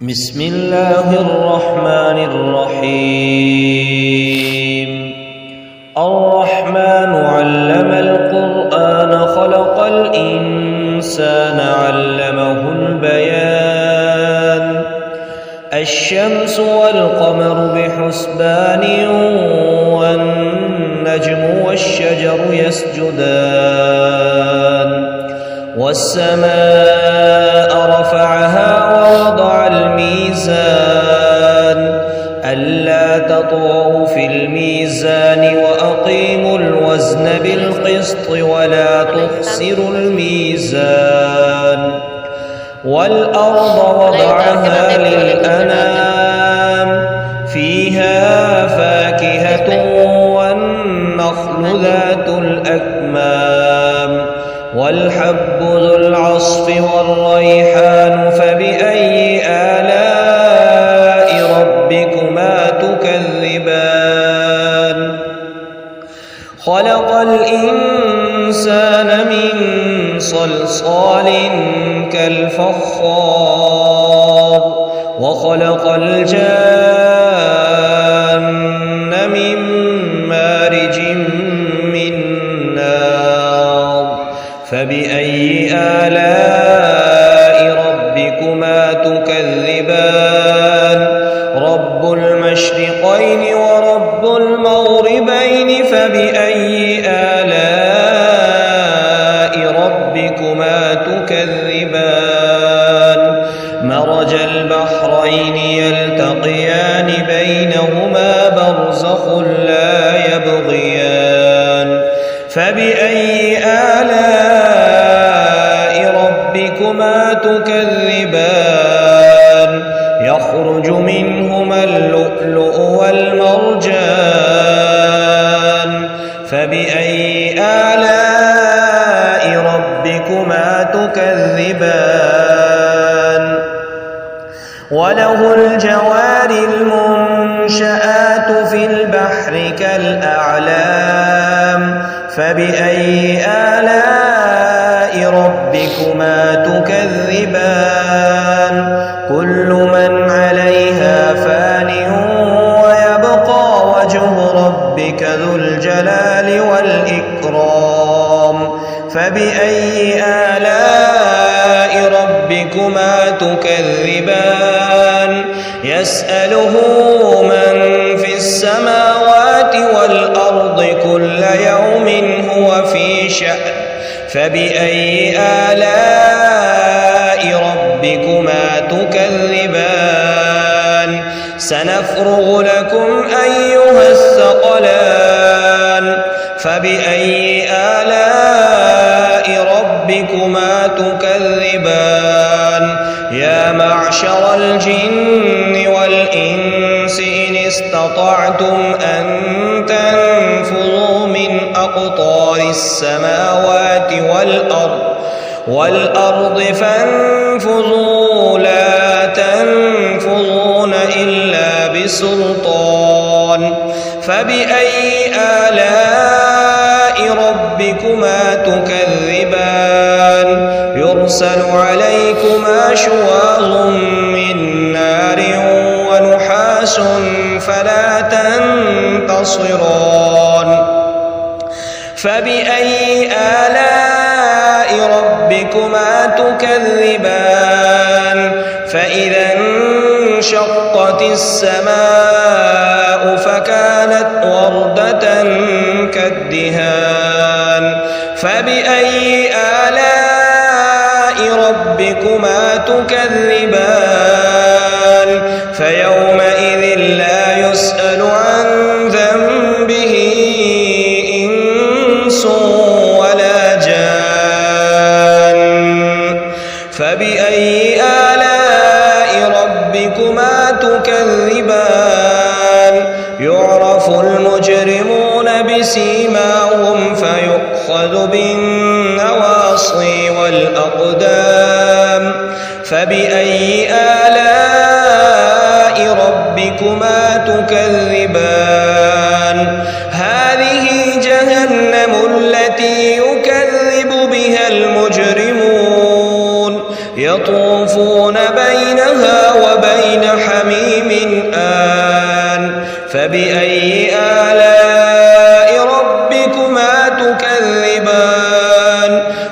بسم الله الرحمن الرحيم الرحمن علم القرآن خلق الإنسان علمه البيان الشمس والقمر بحسبان والنجم والشجر يسجدان والسماء رفعها ووضع الميزان ألا تطغوا في الميزان وأقيموا الوزن بالقسط ولا تخسروا الميزان والأرض وضعها للأنام فيها فاكهة والنخل ذات الأكمام والحب ذو العصف والريحان فبأي آلاء ربكما تكذبان خلق الإنسان من صلصال كالفخار وخلق الجان من مارج من نار فبأي آلاء ربكما تكذبان رب المشرقين ورب المغربين فبأي آلاء ربكما تكذبان مرج البحرين يلتقيان بينهما برزخ لا يبغيان فبأي آلاء ربكما تكذبان يخرج منهما اللؤلؤ والمرجان فبأي آلاء ربكما تكذبان وله الجوار المنشآت في البحر كالأعلام فبأي آلاء ربكما تكذبان كل من عليها فان ويبقى وجه ربك ذو الجلال والإكرام فبأي آلاء ربكما تكذبان يسأله من في السماوات والأرض كل يوم هو في شأن فبأي آلاء ربكما تكذبان سنفرغ لكم أيها الثقلان فبأي آلاء ربكما تكذبان يا معشر الجن والإنس إن استطعتم أن تنفذوا من أقطار السماوات والأرض فانفذوا لا تنفذون إلا بسلطان فبأي آلاء ربكما تكذبان يرسل عليكما شواظ من نار ونحاس فلا تنتصران فبأي آلاء ربكما تكذبان فإذا انشقت السماء فكانت وردة كالدهان فبأي آلاء ربكما تكذبان فيومئذ لا يسأل عن ذنبه إنس ولا جان فبأي آلاء ربكما تكذبان يعرف المجرمون بسيماهم فيؤخذ بالنواصي والأقدام فبأي آلاء ربكما تكذبان هذه جهنم التي يكذب بها المجرمون يطوفون بينها وبين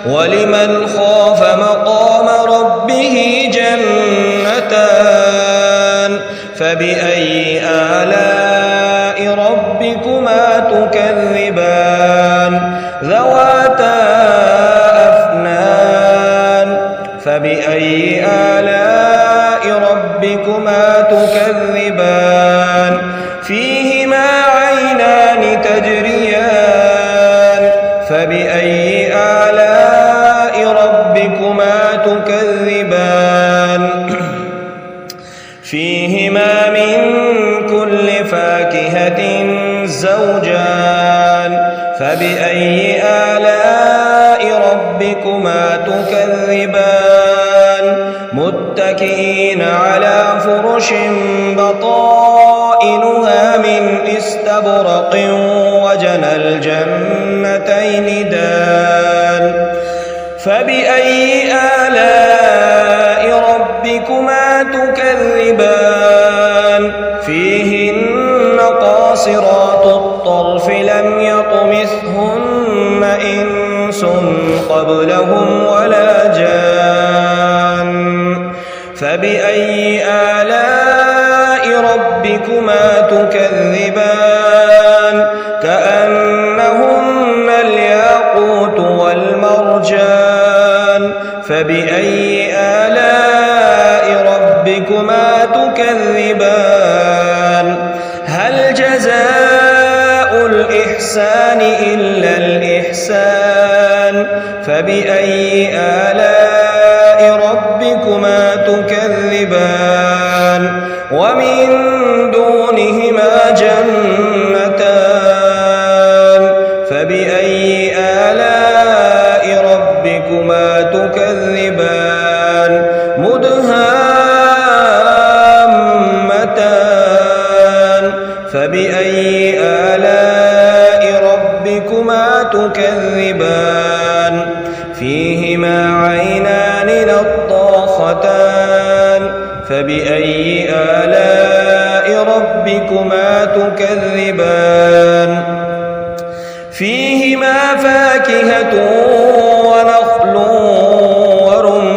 ولمن خاف مقام ربه جنتان فبأي آلاء ربكما تكذبان ذواتا أفنان فبأي آلاء ربكما تكذبان فيهما عينان تجريان فبأي آلاء ربكما تكذبان فيهما من كل فاكهة زوجان فبأي آلاء ربكما تكذبان متكئين على فرش بطائنها من استبرق وجنى الجنتين دان فبأي آلاء ربكما تكذبان فيهن قاصرات الطرف لم يطمثهن إنس قبلهم ولا جان فبأي آلاء ربكما تكذبان كأنهن الياقوت والمرجان فبأي آلاء ربكما تكذبان هل جزاء الإحسان إلا الإحسان فبأي آلاء ربكما تكذبان ومن دونهما جنتان فبأي آلاء ربكما تكذبان مدهامتان فبأي آلاء ربكما تكذبان فيهما عينان نضاختان فبأي آلاء ربكما تكذبان فيهما فاكهة ونخل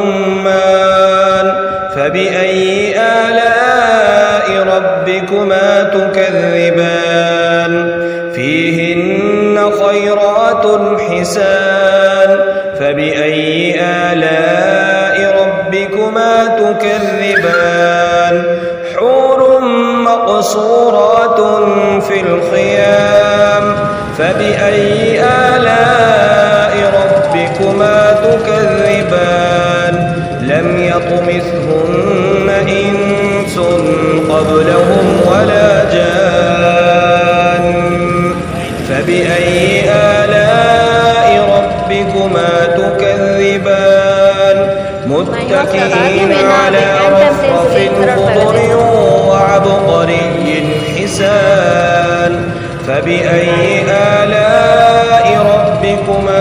ورمان فبأي آلاء ربكما تكذبان فيهن خيرات حسان فبأي آلاء ربكما تكذبان حور مقصورات في الخيام فبأي آلاء ربكما تكذبان لم يطمثهن إنس قبلهم ولا جان فبأي آلاء ربكما تكذبان متكئين على رفرف خضر وعبقري حسان فبأي آلاء ربكما